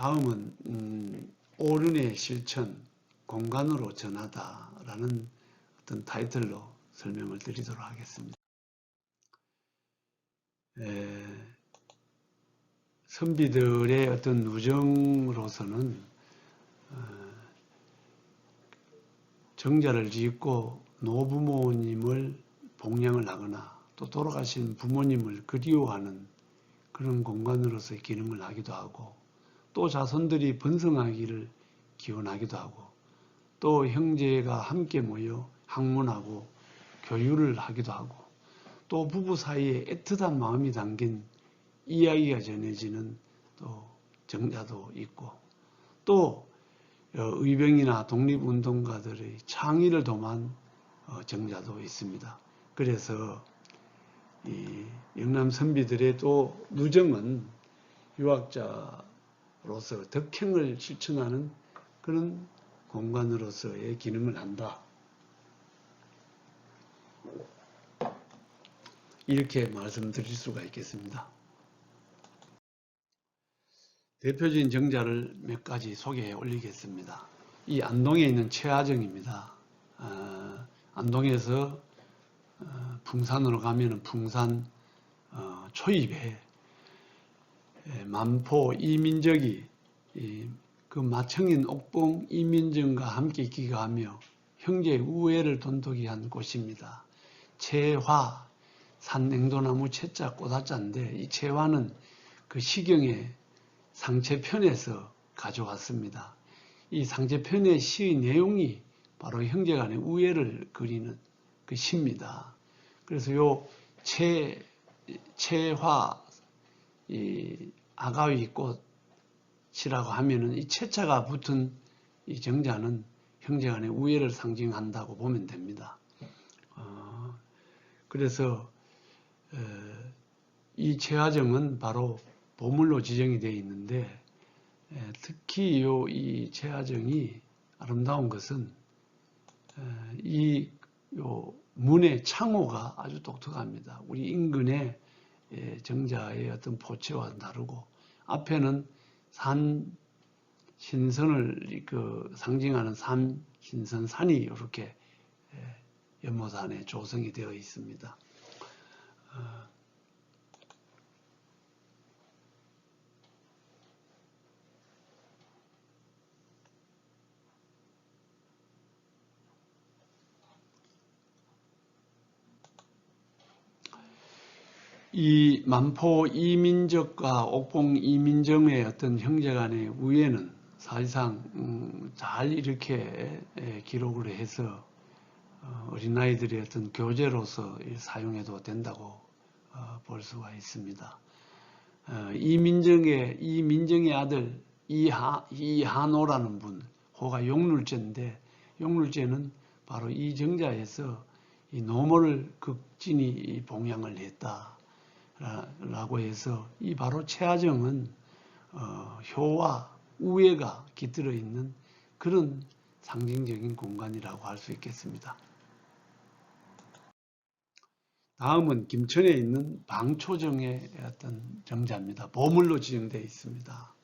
다음은 오륜의 실천, 공간으로 전하다라는 어떤 타이틀로 설명을 드리도록 하겠습니다. 선비들의 어떤 우정으로서는 정자를 짓고 노부모님을 봉양을 하거나 또 돌아가신 부모님을 그리워하는 그런 공간으로서의 기능을 하기도 하고, 또 자손들이 번성하기를 기원하기도 하고, 또 형제가 함께 모여 학문하고 교류를 하기도 하고, 또 부부 사이에 애틋한 마음이 담긴 이야기가 전해지는 또 정자도 있고, 또 의병이나 독립운동가들의 창의를 도만 정자도 있습니다. 그래서 이 영남 선비들의 또 누정은 유학자로서 덕행을 실천하는 그런 공간으로서의 기능을 한다. 이렇게 말씀드릴 수가 있겠습니다. 대표적인 정자를 몇 가지 소개해 올리겠습니다. 이 안동에 있는 최하정입니다. 안동에서 풍산으로 가면은 풍산 초입에 만포 이민적이 그 마청인 옥봉 이민정과 함께 기가하며 형제의 우애를 돈독히 한 곳입니다. 채화, 산냉도나무 채자 꽃화자인데, 이 채화는 그 시경의 상체편에서 가져왔습니다. 이 상체편의 시의 내용이 바로 형제간의 우애를 그리는 그 시입니다. 그래서 요 채화, 이 아가위 꽃이라고 하면은 이 채자가 붙은 이 정자는 형제간의 우애를 상징한다고 보면 됩니다. 그래서 이 채화정은 바로 보물로 지정이 되어 있는데, 특히 이 채화정이 아름다운 것은 이 문의 창호가 아주 독특합니다. 우리 인근의 정자의 어떤 포체와 다르고, 앞에는 산 신선을 상징하는 산 신선 산이 이렇게 연못안에 조성이 되어 있습니다. 이 만포 이민적과 옥봉 이민정의 어떤 형제간의 우애는 사실상 잘 이렇게 기록을 해서 어린아이들의 어떤 교재로서 사용해도 된다고 볼 수가 있습니다. 이민정의 아들 이한호라는 분, 호가 용룰제인데, 용룰제는 바로 이 정자에서 이 노모를 극진히 봉양을 했다라고 해서, 이 바로 채화정은 효와 우애가 깃들어 있는 그런 상징적인 공간이라고 할 수 있겠습니다. 다음은 김천에 있는 방초정의 어떤 정자입니다. 보물로 지정되어 있습니다.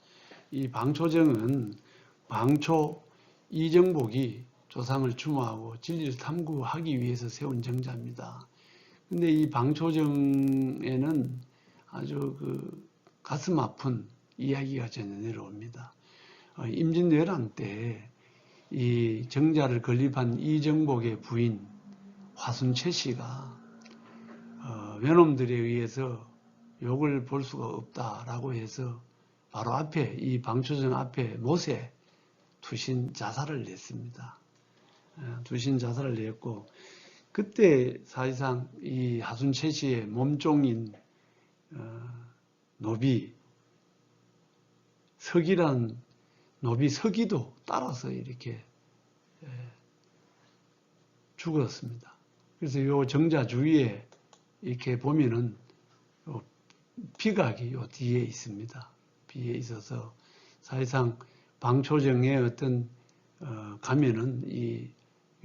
이 방초정은 방초 이정복이 조상을 추모하고 진리를 탐구하기 위해서 세운 정자입니다. 근데 이 방초정에는 아주 가슴 아픈 이야기가 전해 내려옵니다. 임진왜란 때 이 정자를 건립한 이정복의 부인 화순채 씨가 외놈들에 의해서 욕을 볼 수가 없다라고 해서 바로 앞에, 이 방초정 앞에 못에 투신 자살을 냈습니다. 투신 자살을 냈고, 그때 사실상 이 하순채 씨의 몸종인 노비 서기란 노비 서기도 따라서 이렇게 죽었습니다. 그래서 이 정자 주위에 이렇게 보면은 비각이 요 뒤에 있습니다. 뒤에 있어서 사실상 방초정의 어떤 가면은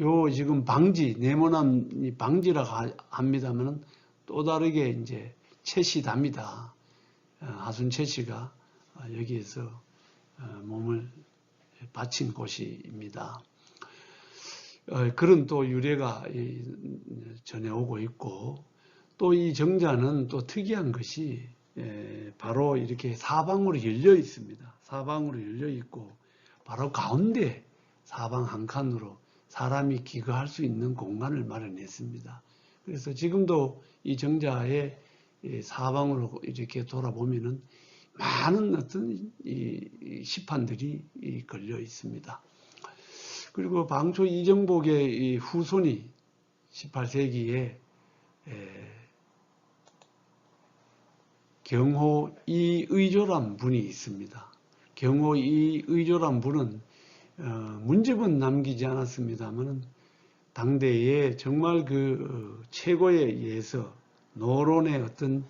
요 지금 방지, 네모난 방지라고 합니다만은 또 다르게 이제 채씨답니다. 하순채 씨가 여기에서 몸을 바친 곳입니다. 그런 또 유래가 전해오고 있고, 또 이 정자는 또 특이한 것이 바로 이렇게 사방으로 열려 있습니다. 사방으로 열려 있고 바로 가운데 사방 한 칸으로 사람이 기거할 수 있는 공간을 마련했습니다. 그래서 지금도 이 정자의 사방으로 이렇게 돌아보면은 많은 어떤 이 시판들이 걸려 있습니다. 그리고 방초 이정복의 이 후손이 18세기에 경호 이의조란 분이 있습니다. 경호 이의조란 분은 문집은 남기지 않았습니다만 당대에 정말 그 최고의 예서, 노론의 어떤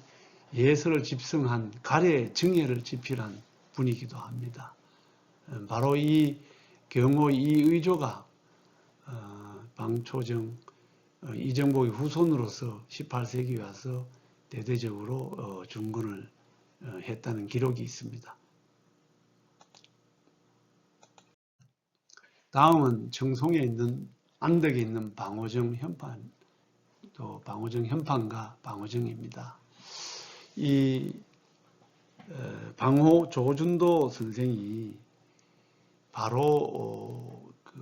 예서를 집성한 가래 정예를 집필한 분이기도 합니다. 바로 이 경호 이의조가 방초정 이정복의 후손으로서 18세기에 와서 대대적으로 중건을 했다는 기록이 있습니다. 다음은 청송에 있는 안덕에 있는 방호정 현판, 또 방호정 현판과 방호정입니다. 이 방호 조준도 선생이 바로 그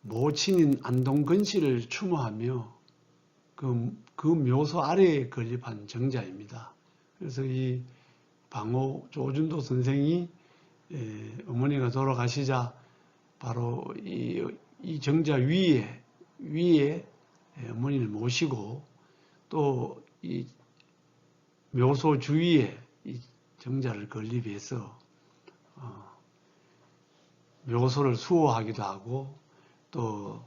모친인 안동근 씨를 추모하며 그 묘소 아래에 건립한 정자입니다. 그래서 이 방호 조준도 선생이 어머니가 돌아가시자 바로 이 정자 위에 어머니를 모시고 또 이 묘소 주위에 이 정자를 건립해서 묘소를 수호하기도 하고 또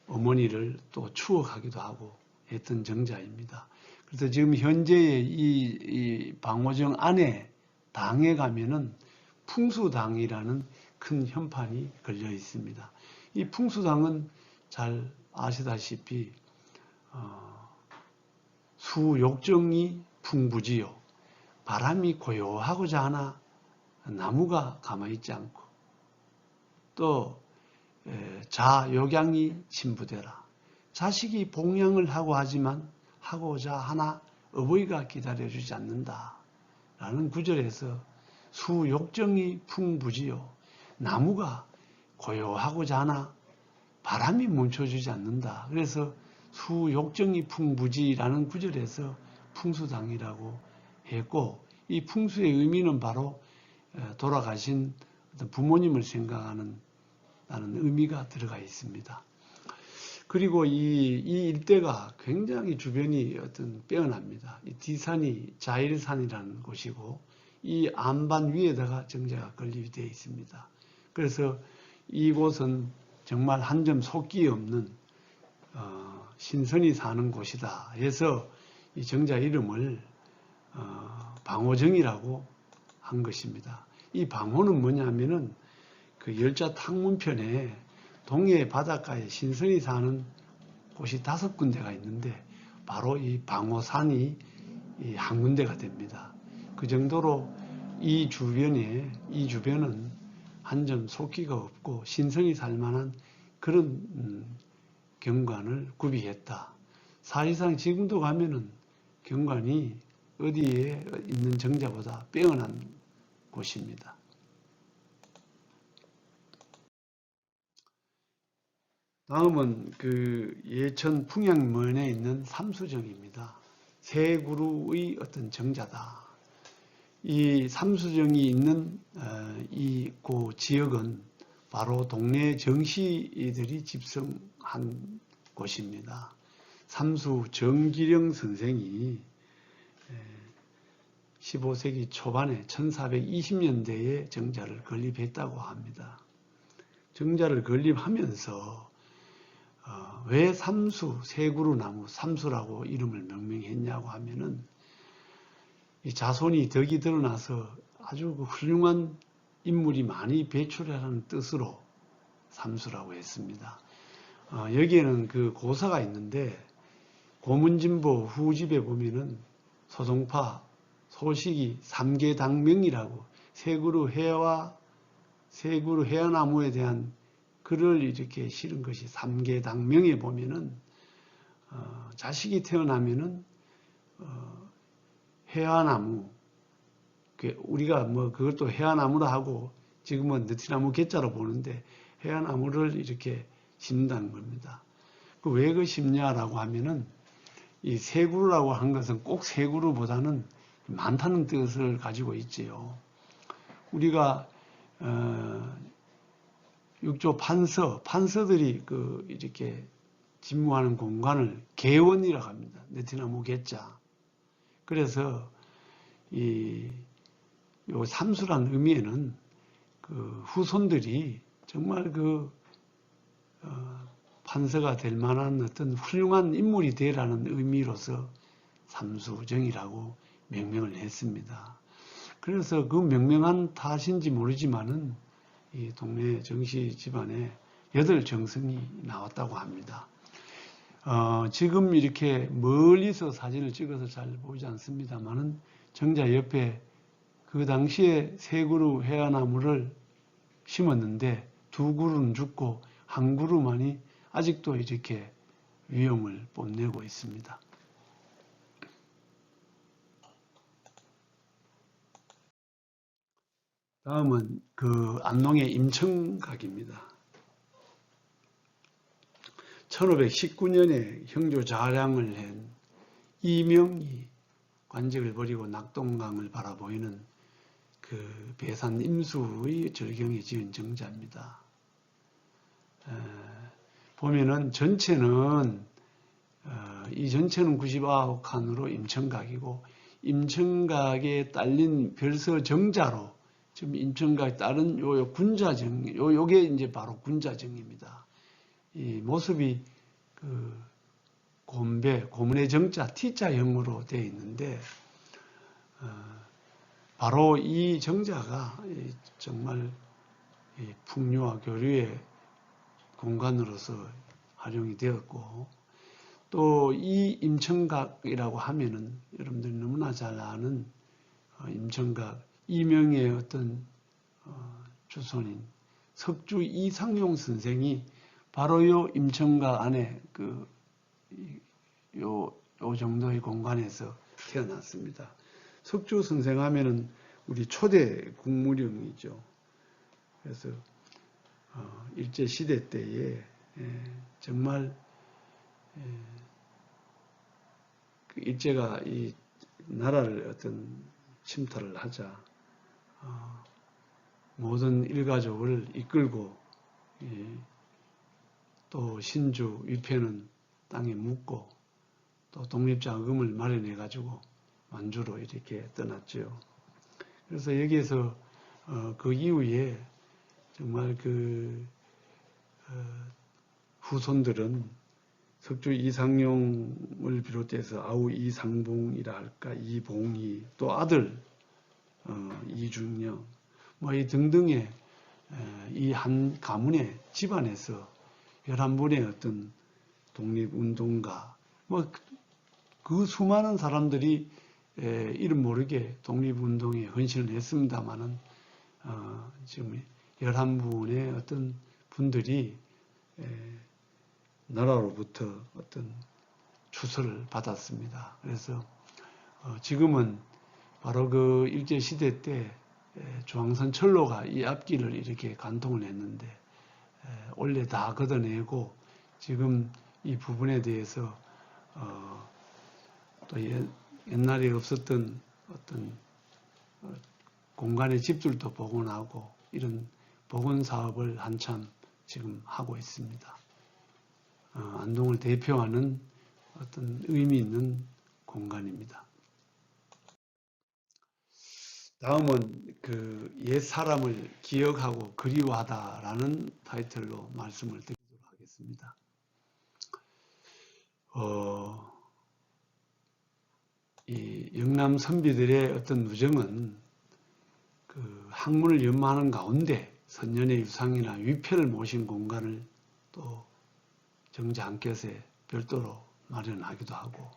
어머니를 또 추억하기도 하고 했던 정자입니다. 그래서 지금 현재의 이 방호정 안에 당에 가면은 풍수당이라는 큰 현판이 걸려 있습니다. 이 풍수당은 잘 아시다시피 수욕정이 풍부지요. 바람이 고요하고자 하나 나무가 가만히 있지 않고 또 자욕양이 침부되라. 자식이 봉양을 하고자 하나 어버이가 기다려주지 않는다. 라는 구절에서 수욕정이 풍부지요. 나무가 고요하고자 하나 바람이 멈춰주지 않는다. 그래서 수욕정이 풍부지라는 구절에서 풍수당이라고 했고, 이 풍수의 의미는 바로 돌아가신 어떤 부모님을 생각하는 의미가 들어가 있습니다. 그리고 이 일대가 굉장히 주변이 어떤 빼어납니다. 이 뒤산이 자일산이라는 곳이고 이 안반 위에다가 정자가 건립이 되어 있습니다. 그래서 이곳은 정말 한 점 속기 없는 신선이 사는 곳이다 해서 이 정자 이름을 방호정이라고 한 것입니다. 이 방호는 뭐냐면은 그 열자 탕문편에 동해 바닷가에 신선이 사는 곳이 5군데가 있는데 바로 이 방호산이 한 군데가 됩니다. 그 정도로 이 주변은 한 점 속기가 없고 신선이 살만한 그런 경관을 구비했다. 사실상 지금도 가면은 경관이 어디에 있는 정자보다 빼어난 곳입니다. 다음은 그 예천 풍양면에 있는 삼수정입니다. 세 그루의 어떤 정자다. 이 삼수정이 있는 그 지역은 바로 동네 정시들이 집성한 곳입니다. 삼수 정기령 선생이 15세기 초반에 1420년대에 정자를 건립했다고 합니다. 정자를 건립하면서 왜 삼수, 세그루나무, 삼수라고 이름을 명명했냐고 하면은 이 자손이 덕이 드러나서 아주 훌륭한 인물이 많이 배출하라는 뜻으로 삼수라고 했습니다. 여기에는 그 고사가 있는데 고문진보 후집에 보면은 소동파, 소식이 삼계당명이라고 세그루 해화나무에 대한 글을 이렇게 실은 것이 삼계당명에 보면은 자식이 태어나면은 해화나무, 우리가 뭐 그것도 해화나무라 하고 지금은 느티나무 개자로 보는데 해화나무를 이렇게 심는다는 겁니다. 왜 그 심냐라고 하면은 이 세그루라고 한 것은 꼭 세그루보다는 많다는 뜻을 가지고 있지요. 우리가 육조 판서들이 이렇게 집무하는 공간을 계원이라고 합니다. 느티나무 개자. 그래서 요 삼수란 의미에는 그 후손들이 정말 판서가 될 만한 어떤 훌륭한 인물이 되라는 의미로서 삼수정이라고 명명을 했습니다. 그래서 그 명명한 탓인지 모르지만은 이 동네 정씨 집안에 8정성이 나왔다고 합니다. 지금 이렇게 멀리서 사진을 찍어서 잘 보이지 않습니다만은 정자 옆에 그 당시에 3그루 해화나무를 심었는데 2그루는 죽고 1그루만이 아직도 이렇게 위용을 뽐내고 있습니다. 다음은 그 안농의 임청각입니다. 1519년에 형조 자량을 한 이명이 관직을 버리고 낙동강을 바라보이는 그 배산 임수의 절경에 지은 정자입니다. 보면은 전체는 이 전체는 99칸으로 임청각이고 임청각에 딸린 별서 정자로 지금 임청각에 따른 요 군자정, 요게 이제 바로 군자정입니다. 이 모습이 그 고문의 정자 T자형으로 되어 있는데 바로 이 정자가 정말 풍류와 교류의 공간으로서 활용이 되었고 또 이 임청각이라고 하면은 여러분들이 너무나 잘 아는 임청각 이명의 어떤 주손인 석주 이상용 선생이 바로 요 임청각 안에 요 정도의 공간에서 태어났습니다. 석주 선생 하면은 우리 초대 국무령이죠. 그래서 일제 시대 때에 정말 일제가 이 나라를 어떤 침탈을 하자 모든 일가족을 이끌고 또 신주 위패는 땅에 묻고 또 독립자금을 마련해 가지고 만주로 이렇게 떠났죠. 그래서 여기에서 그 이후에 정말 후손들은 석주 이상용을 비롯해서 아우 이상봉이라 할까 이봉이 또 아들 이중영 뭐 이 등등의 이 한 가문의 집안에서 11분의 어떤 독립운동가 뭐 그 수많은 사람들이 이름 모르게 독립운동에 헌신을 했습니다만은 지금 11분의 어떤 분들이 나라로부터 어떤 추서를 받았습니다. 그래서 지금은 바로 그 일제시대 때 중앙선 철로가 이 앞길을 이렇게 관통을 했는데 원래 다 걷어내고 지금 이 부분에 대해서 또 옛날에 없었던 어떤 공간의 집들도 복원하고 이런 복원 사업을 한참 지금 하고 있습니다. 안동을 대표하는 어떤 의미 있는 공간입니다. 다음은 그 옛 사람을 기억하고 그리워하다라는 타이틀로 말씀을 드리도록 하겠습니다. 이 영남 선비들의 어떤 누정은 그 학문을 연마하는 가운데 선년의 유상이나 위패를 모신 공간을 또 정자 한켠에 별도로 마련하기도 하고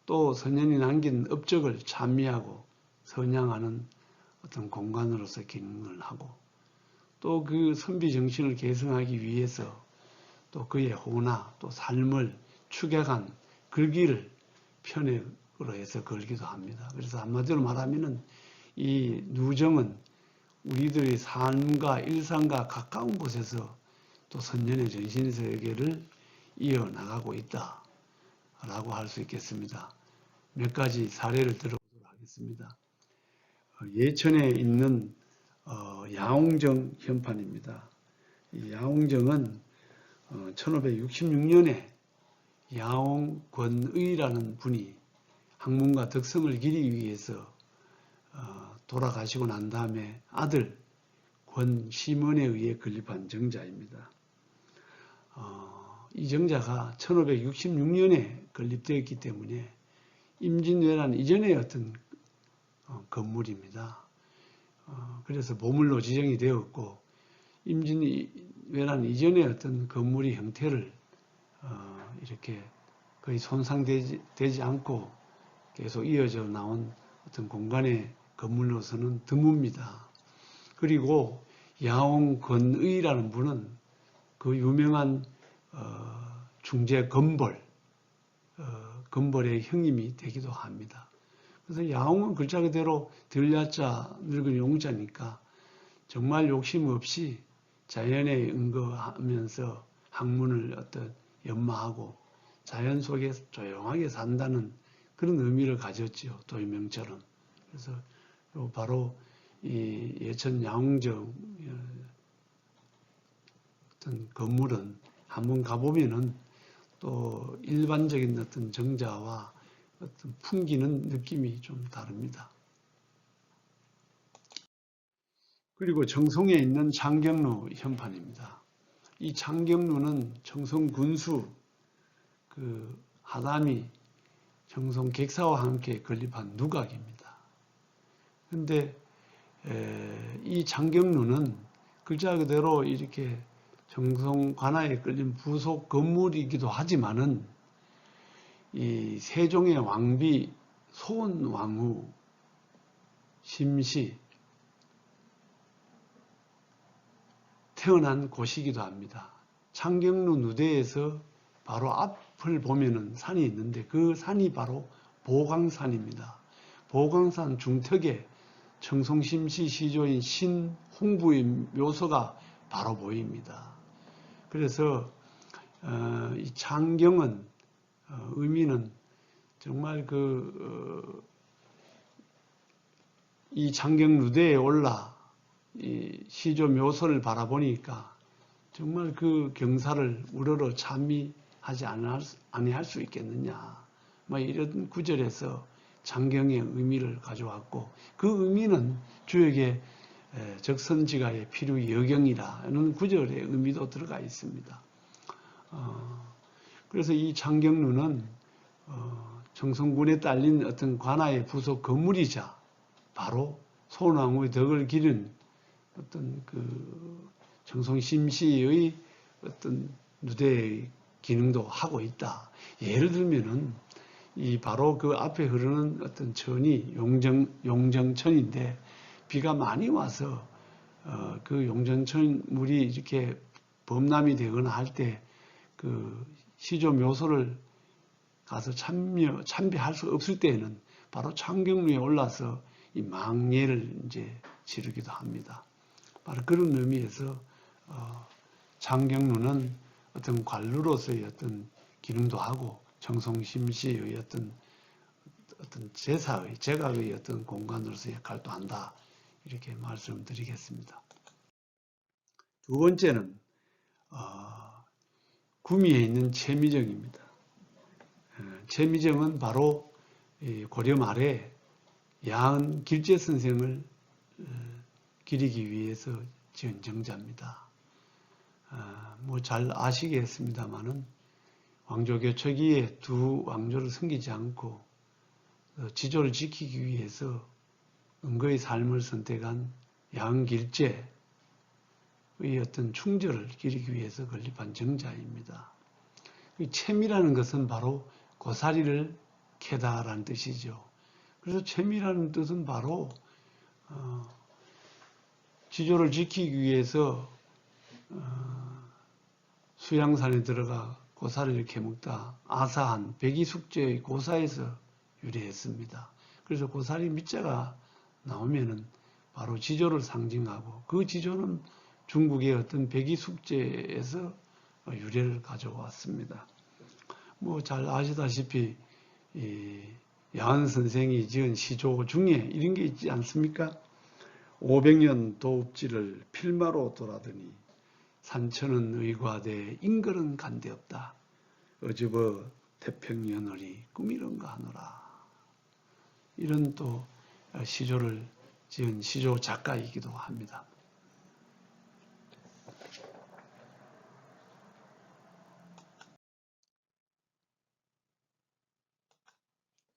또 선년이 남긴 업적을 찬미하고 선양하는 어떤 공간으로서 기능을 하고 또 그 선비 정신을 계승하기 위해서 또 그의 호나 또 삶을 축약한 글귀를 편액으로 해서 걸기도 합니다. 그래서 한마디로 말하면은 이 누정은 우리들의 삶과 일상과 가까운 곳에서 또 선년의 전신세계를 이어나가고 있다라고 할 수 있겠습니다. 몇 가지 사례를 들어보도록 하겠습니다. 예천에 있는 야옹정 현판입니다. 이 야옹정은 1566년에 야옹권의라는 분이 학문과 덕성을 기리기 위해서 돌아가시고 난 다음에 아들 권심원에 의해 건립한 정자입니다. 이 정자가 1566년에 건립되었기 때문에 임진왜란 이전의 어떤 건물입니다. 그래서 보물로 지정이 되었고 임진왜란 이전의 어떤 건물의 형태를 이렇게 거의 손상되지 않고 계속 이어져 나온 어떤 공간의 건물로서는 드뭅니다. 그리고 야옹건의라는 분은 그 유명한 중제 건벌의 형님이 되기도 합니다. 그래서 야옹은 글자 그대로 들야자 늙은 용자니까 정말 욕심 없이 자연에 응거하면서 학문을 연마하고 자연 속에 조용하게 산다는 그런 의미를 가졌죠. 도유명처럼. 그래서 바로 이 예천 야옹정 어떤 건물은 한번 가보면은 또 일반적인 어떤 정자와 어떤 풍기는 느낌이 좀 다릅니다. 그리고 청송에 있는 창경루 현판입니다. 이 창경루는 청송 군수 그 하담이 청송 객사와 함께 건립한 누각입니다. 그런데 이 창경루는 글자 그대로 이렇게 청송 관아에 걸린 부속 건물이기도 하지만은 이 세종의 왕비 소원왕후 심시 태어난 곳이기도 합니다. 창경루 누대에서 바로 앞을 보면은 산이 있는데 그 산이 바로 보강산입니다. 보강산 중턱에 청송심시 시조인 신홍부의 묘소가 바로 보입니다. 그래서 이 창경은 의미는 정말 이 창경루대에 올라 이 시조 묘소를 바라보니까 정말 그 경사를 우러러 찬미하지 아니할 수 있겠느냐. 뭐 이런 구절에서 창경의 의미를 가져왔고 그 의미는 주역의 적선지가의 필요 여경이라는 구절의 의미도 들어가 있습니다. 그래서 이 창경루는 청송군에 딸린 어떤 관아의 부속 건물이자 바로 소원왕후의 덕을 기른 어떤 그 청송심시의 어떤 누대의 기능도 하고 있다. 예를 들면은 이 바로 그 앞에 흐르는 어떤 천이 용정천인데 비가 많이 와서 그 용정천 물이 이렇게 범람이 되거나 할 때 그 시조 묘소를 가서 참배할 수 없을 때에는 바로 창경루에 올라서 이 망예를 이제 지르기도 합니다. 바로 그런 의미에서 창경루는 어떤 관루로서의 어떤 기능도 하고 청송심시의 어떤 제각의 어떤 공간으로서 역할도 한다. 이렇게 말씀드리겠습니다. 두 번째는 구미에 있는 채미정입니다. 채미정은 바로 고려 말에 야은 길제 선생을 기리기 위해서 지은 정자입니다. 뭐 잘 아시겠습니다만은 왕조교 초기에 두 왕조를 섬기지 않고 지조를 지키기 위해서 은거의 삶을 선택한 야은 길제의 어떤 충절을 기리기 위해서 건립한 정자입니다. 채미라는 것은 바로 고사리를 캐다라는 뜻이죠. 그래서 채미라는 뜻은 바로 지조를 지키기 위해서 수양산에 들어가 고사를 이렇게 먹다 아사한 백이숙제의 고사에서 유래했습니다. 그래서 고사리 밑자가 나오면은 바로 지조를 상징하고, 그 지조는 중국의 어떤 백이숙제에서 유래를 가져왔습니다. 뭐 잘 아시다시피 야한 선생이 지은 시조 중에 이런 게 있지 않습니까? 500년 도읍지를 필마로 돌아더니 산천은 의과대 인걸은 간데없다. 어즈버 태평연월이 꿈이런가 하노라. 이런 또 시조를 지은 시조 작가이기도 합니다.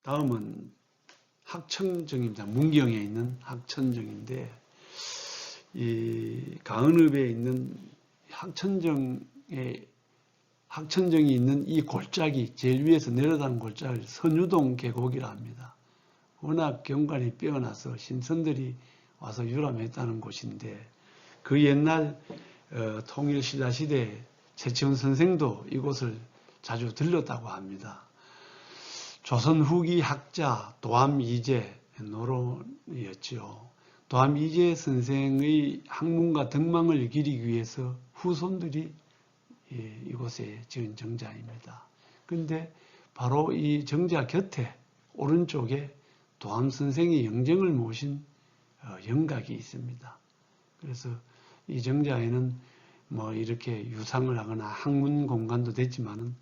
다음은 학천정입니다. 문경에 있는 학천정인데, 이 가은읍에 있는 학천정이 있는 이 골짜기, 제일 위에서 내려다는 골짜기를 선유동 계곡이라 합니다. 워낙 경관이 뛰어나서 신선들이 와서 유람했다는 곳인데, 그 옛날 통일신라 시대 최치원 선생도 이곳을 자주 들렀다고 합니다. 조선 후기 학자 도암이제 노론이었죠. 도암이제 선생의 학문과 덕망을 기리기 위해서 후손들이 이곳에 지은 정자입니다. 그런데 바로 이 정자 곁에 오른쪽에 도암 선생의 영정을 모신 영각이 있습니다. 그래서 이 정자에는 뭐 이렇게 유상을 하거나 학문 공간도 됐지만은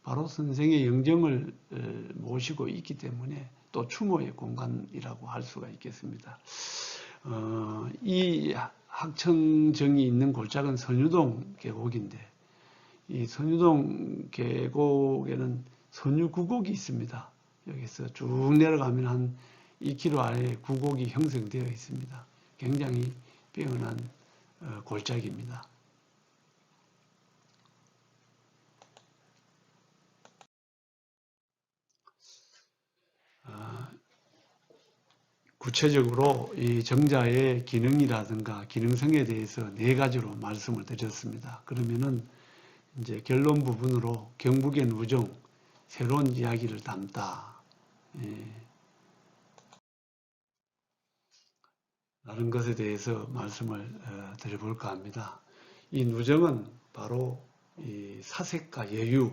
바로 선생의 영정을 모시고 있기 때문에 또 추모의 공간이라고 할 수가 있겠습니다. 이 학천정이 있는 골짜기는 선유동 계곡인데, 이 선유동 계곡에는 선유 구곡이 있습니다. 여기서 쭉 내려가면 한 2km 아래에 구곡이 형성되어 있습니다. 굉장히 뛰어난 골짜기입니다. 구체적으로 이 정자의 기능이라든가 기능성에 대해서 4가지로 말씀을 드렸습니다. 그러면은 이제 결론 부분으로 경북의 누정, 새로운 이야기를 담다. 라는 것에 대해서 말씀을 드려볼까 합니다. 이 누정은 바로 이 사색과 예유,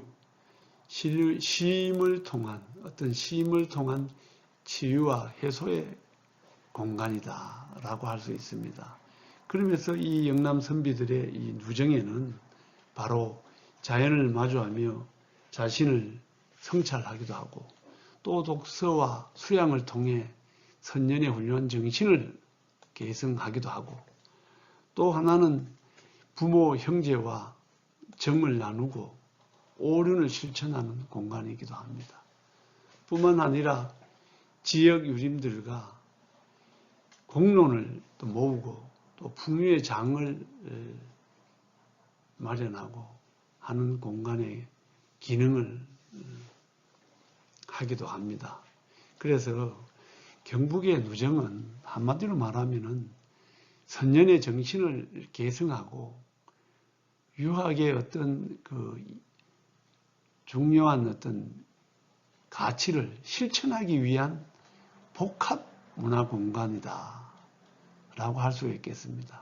시임을 통한 어떤 시임을 통한 치유와 해소의 공간이다라고 할 수 있습니다. 그러면서 이 영남 선비들의 이 누정에는 바로 자연을 마주하며 자신을 성찰하기도 하고, 또 독서와 수양을 통해 선년의 훌륭한 정신을 계승하기도 하고, 또 하나는 부모 형제와 정을 나누고 오륜을 실천하는 공간이기도 합니다. 뿐만 아니라 지역 유림들과 공론을 또 모으고 또 풍류의 장을 마련하고 하는 공간의 기능을 하기도 합니다. 그래서 경북의 누정은 한마디로 말하면은 선년의 정신을 계승하고 유학의 어떤 그 중요한 어떤 가치를 실천하기 위한 복합 문화 공간이다 라고 할 수 있겠습니다.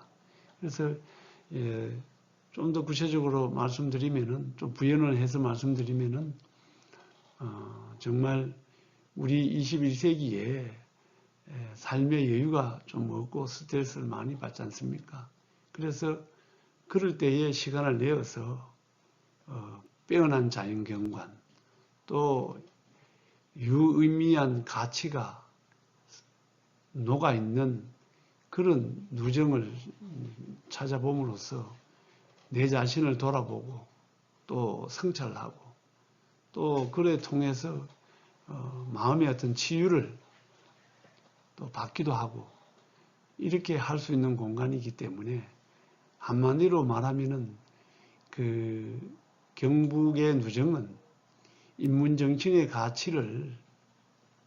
그래서 좀 더 구체적으로 말씀드리면은, 좀 부연을 해서 말씀드리면은 정말 우리 21세기에 삶의 여유가 좀 없고 스트레스를 많이 받지 않습니까? 그래서 그럴 때에 시간을 내어서 빼어난 자연경관, 또 유의미한 가치가 녹아있는 그런 누정을 찾아봄으로써 내 자신을 돌아보고 또 성찰하고 또 그래 통해서 마음의 어떤 치유를 또 받기도 하고 이렇게 할 수 있는 공간이기 때문에, 한마디로 말하면은 그 경북의 누정은 인문정신의 가치를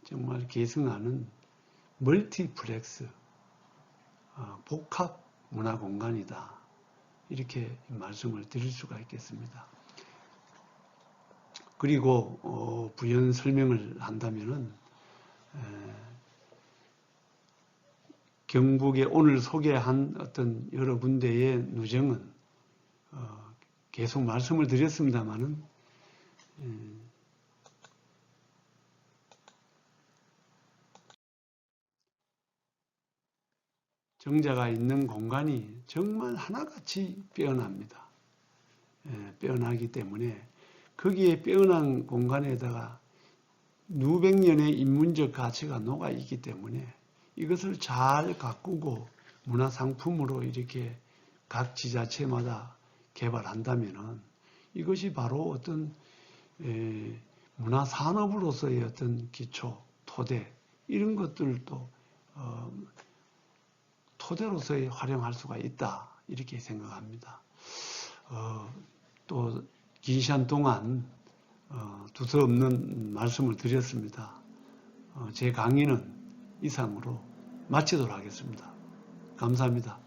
정말 계승하는 멀티플렉스 복합 문화공간이다. 이렇게 말씀을 드릴 수가 있겠습니다. 그리고 부연 설명을 한다면은 경북에 오늘 소개한 어떤 여러 군데의 누정은 계속 말씀을 드렸습니다마는 정자가 있는 공간이 정말 하나같이 빼어납니다. 빼어나기 때문에 거기에 빼어난 공간에다가 누백 년의 인문적 가치가 녹아 있기 때문에 이것을 잘 가꾸고 문화상품으로 이렇게 각 지자체마다 개발한다면은 이것이 바로 어떤 문화산업으로서의 어떤 기초, 토대 이런 것들도 토대로서 활용할 수가 있다 이렇게 생각합니다. 또 긴 시간 동안 두서없는 말씀을 드렸습니다. 제 강의는 이상으로 마치도록 하겠습니다. 감사합니다.